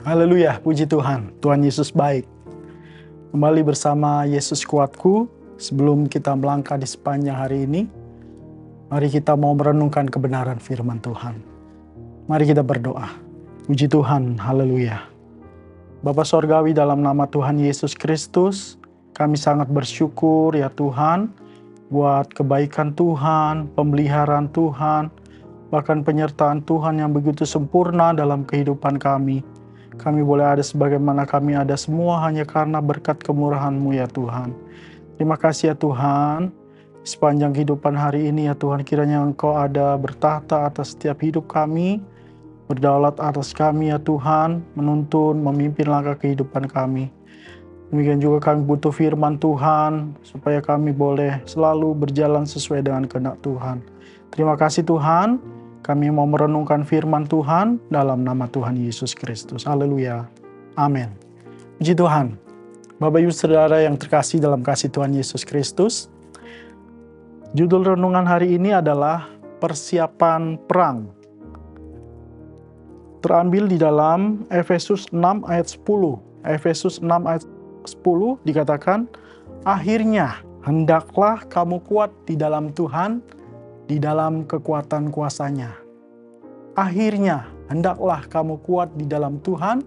Haleluya, puji Tuhan. Tuhan Yesus baik. Kembali bersama Yesus Kuatku. Sebelum kita melangkah di sepanjang hari ini, mari kita mau merenungkan kebenaran firman Tuhan. Mari kita berdoa. Puji Tuhan, haleluya. Bapa Sorgawi, dalam nama Tuhan Yesus Kristus, kami sangat bersyukur ya Tuhan, buat kebaikan Tuhan, pemeliharaan Tuhan, bahkan penyertaan Tuhan yang begitu sempurna dalam kehidupan kami. Kami boleh ada sebagaimana kami ada semua hanya karena berkat kemurahan-Mu ya Tuhan. Terima kasih ya Tuhan, sepanjang kehidupan hari ini ya Tuhan, kiranya Engkau ada bertahta atas setiap hidup kami, berdaulat atas kami ya Tuhan, menuntun, memimpin langkah kehidupan kami. Demikian juga kami butuh firman Tuhan, supaya kami boleh selalu berjalan sesuai dengan kehendak Tuhan. Terima kasih Tuhan, kami mau merenungkan firman Tuhan dalam nama Tuhan Yesus Kristus. Haleluya. Amin. Puji Tuhan. Bapak Ibu Saudara yang terkasih dalam kasih Tuhan Yesus Kristus. Judul renungan hari ini adalah persiapan perang. Terambil di dalam Efesus 6 ayat 10. Efesus 6 ayat 10 dikatakan, akhirnya hendaklah kamu kuat di dalam Tuhan, di dalam kekuatan kuasa-Nya. Akhirnya, hendaklah kamu kuat di dalam Tuhan,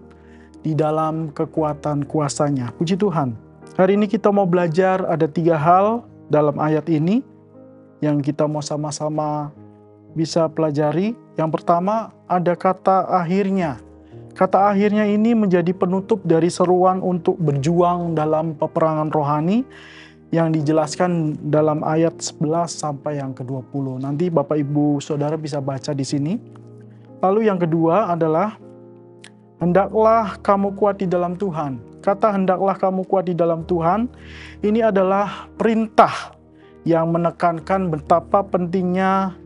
di dalam kekuatan kuasa-Nya. Puji Tuhan. Hari ini kita mau belajar ada 3 hal dalam ayat ini yang kita mau sama-sama bisa pelajari. Yang pertama, ada kata akhirnya. Kata akhirnya ini menjadi penutup dari seruan untuk berjuang dalam peperangan rohani yang dijelaskan dalam ayat 11 sampai yang ke-20. Nanti Bapak Ibu Saudara bisa baca di sini. Lalu yang kedua adalah hendaklah kamu kuat di dalam Tuhan. Kata hendaklah kamu kuat di dalam Tuhan ini adalah perintah yang menekankan betapa pentingnya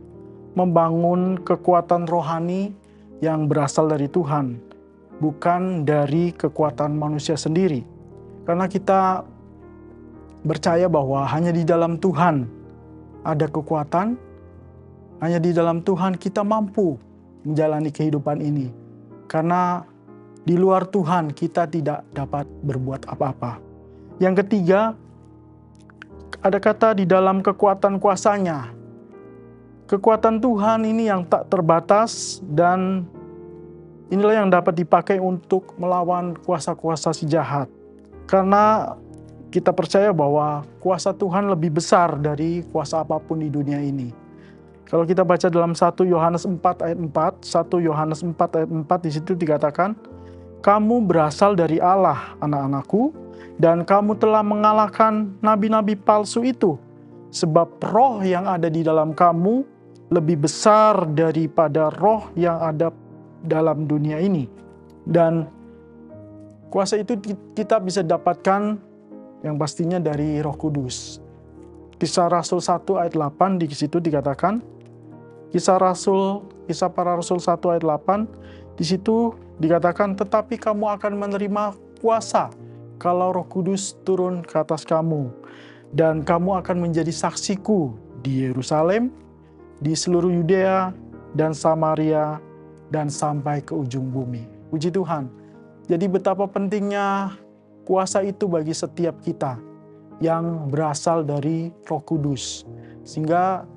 membangun kekuatan rohani yang berasal dari Tuhan, bukan dari kekuatan manusia sendiri. Karena kita percaya bahwa hanya di dalam Tuhan ada kekuatan, hanya di dalam Tuhan kita mampu menjalani kehidupan ini. Karena di luar Tuhan kita tidak dapat berbuat apa-apa. Yang ketiga, ada kata di dalam kekuatan kuasa-Nya. Kekuatan Tuhan ini yang tak terbatas dan inilah yang dapat dipakai untuk melawan kuasa-kuasa si jahat. Karena kita percaya bahwa kuasa Tuhan lebih besar dari kuasa apapun di dunia ini. Kalau kita baca dalam 1 Yohanes 4 ayat 4, 1 Yohanes 4 ayat 4 di situ dikatakan, kamu berasal dari Allah, anak-anakku, dan kamu telah mengalahkan nabi-nabi palsu itu, sebab roh yang ada di dalam kamu lebih besar daripada roh yang ada dalam dunia ini. Dan kuasa itu kita bisa dapatkan yang pastinya dari Roh Kudus. Kisah Rasul 1 ayat 8 di situ dikatakan, Kisah Para Rasul 1 ayat 8 di situ dikatakan, tetapi kamu akan menerima kuasa kalau Roh Kudus turun ke atas kamu, dan kamu akan menjadi saksiku di Yerusalem, di seluruh Yudea dan Samaria dan sampai ke ujung bumi. Puji Tuhan. Jadi betapa pentingnya kuasa itu bagi setiap kita yang berasal dari Roh Kudus. Sehingga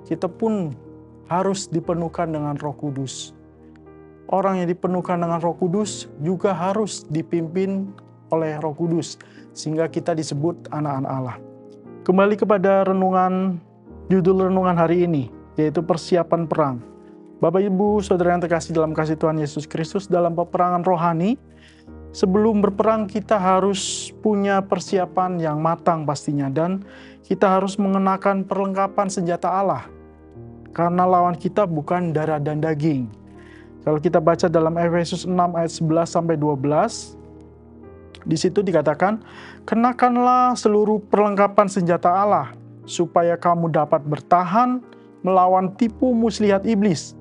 kita pun harus dipenuhkan dengan Roh Kudus. Orang yang dipenuhkan dengan Roh Kudus juga harus dipimpin oleh Roh Kudus. Sehingga kita disebut anak-anak Allah. Kembali kepada judul renungan hari ini, yaitu persiapan perang. Bapak Ibu Saudara yang terkasih dalam kasih Tuhan Yesus Kristus, dalam peperangan rohani, sebelum berperang kita harus punya persiapan yang matang pastinya, dan kita harus mengenakan perlengkapan senjata Allah. Karena lawan kita bukan darah dan daging. Kalau kita baca dalam Efesus 6 ayat 11 sampai 12, di situ dikatakan, kenakanlah seluruh perlengkapan senjata Allah, supaya kamu dapat bertahan melawan tipu muslihat iblis.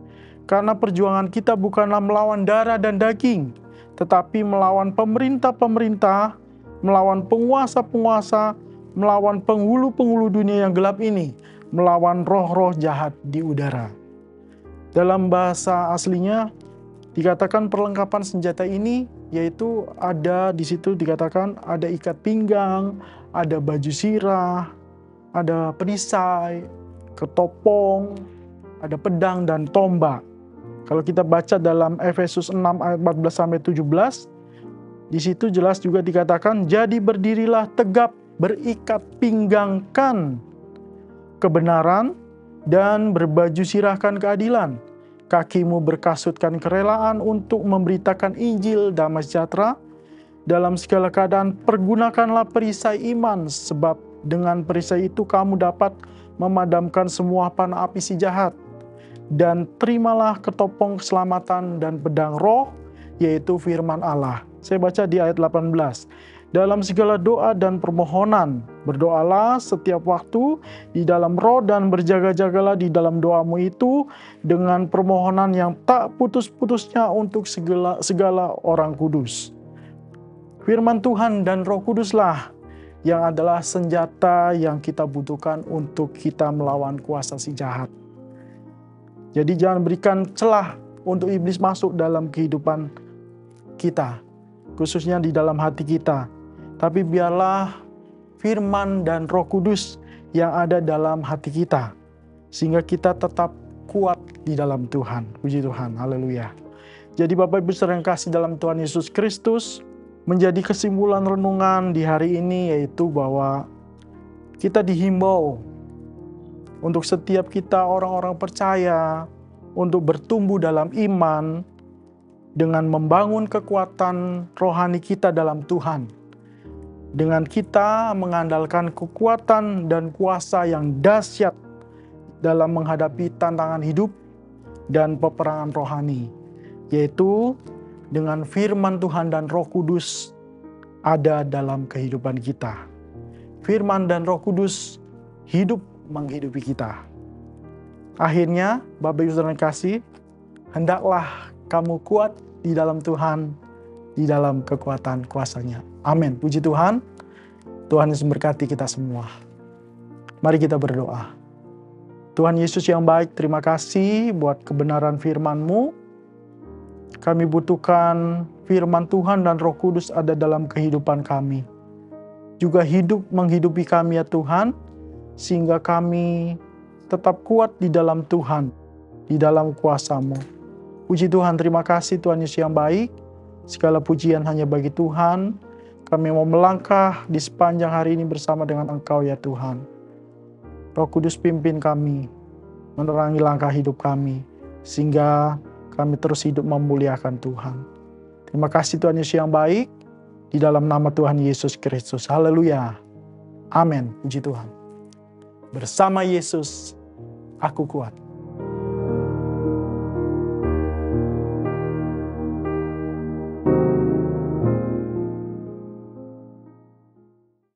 Karena perjuangan kita bukanlah melawan darah dan daging, tetapi melawan pemerintah-pemerintah, melawan penguasa-penguasa, melawan penghulu-penghulu dunia yang gelap ini, melawan roh-roh jahat di udara. Dalam bahasa aslinya Dikatakan perlengkapan senjata ini yaitu ada di situ dikatakan ada ikat pinggang, ada baju sirah, ada perisai, ketopong, ada pedang dan tombak. Kalau kita baca dalam Efesus 6 ayat 14 sampai 17, di situ jelas juga dikatakan, jadi berdirilah tegap, berikat pinggangkan kebenaran dan berbaju sirahkan keadilan. Kakimu berkasutkan kerelaan untuk memberitakan Injil damai sejahtera. Dalam segala keadaan pergunakanlah perisai iman, sebab dengan perisai itu kamu dapat memadamkan semua panah api si jahat. Dan terimalah ketopong keselamatan dan pedang roh, yaitu firman Allah. Saya baca di ayat 18. Dalam segala doa dan permohonan, berdoalah setiap waktu di dalam roh dan berjaga-jagalah di dalam doamu itu dengan permohonan yang tak putus-putusnya untuk segala orang kudus. Firman Tuhan dan Roh Kuduslah yang adalah senjata yang kita butuhkan untuk kita melawan kuasa si jahat. Jadi jangan berikan celah untuk iblis masuk dalam kehidupan kita, khususnya di dalam hati kita. Tapi biarlah firman dan Roh Kudus yang ada dalam hati kita, sehingga kita tetap kuat di dalam Tuhan. Puji Tuhan, haleluya. Jadi Bapak Ibu saudara yang kasih dalam Tuhan Yesus Kristus, menjadi kesimpulan renungan di hari ini yaitu bahwa kita dihimbau untuk setiap kita orang-orang percaya untuk bertumbuh dalam iman dengan membangun kekuatan rohani kita dalam Tuhan. Dengan kita mengandalkan kekuatan dan kuasa yang dahsyat dalam menghadapi tantangan hidup dan peperangan rohani, yaitu dengan firman Tuhan dan Roh Kudus ada dalam kehidupan kita. Firman dan Roh Kudus hidup menghidupi kita. Akhirnya, Bapak Ibu saudara kasih, hendaklah kamu kuat di dalam Tuhan, di dalam kekuatan kuasa-Nya. Amin. Puji Tuhan. Tuhan Yesus memberkati kita semua. Mari kita berdoa. Tuhan Yesus yang baik, terima kasih buat kebenaran firman-Mu. Kami butuhkan firman Tuhan dan Roh Kudus ada dalam kehidupan kami. Juga hidup menghidupi kami ya Tuhan, sehingga kami tetap kuat di dalam Tuhan, di dalam kuasa-Mu. Puji Tuhan, terima kasih Tuhan Yesus yang baik. Segala pujian hanya bagi Tuhan. Kami mau melangkah di sepanjang hari ini bersama dengan Engkau ya Tuhan. Roh Kudus pimpin kami, menerangi langkah hidup kami, sehingga kami terus hidup memuliakan Tuhan. Terima kasih Tuhan Yesus yang baik, di dalam nama Tuhan Yesus Kristus. Haleluya. Amin. Puji Tuhan. Bersama Yesus, aku kuat.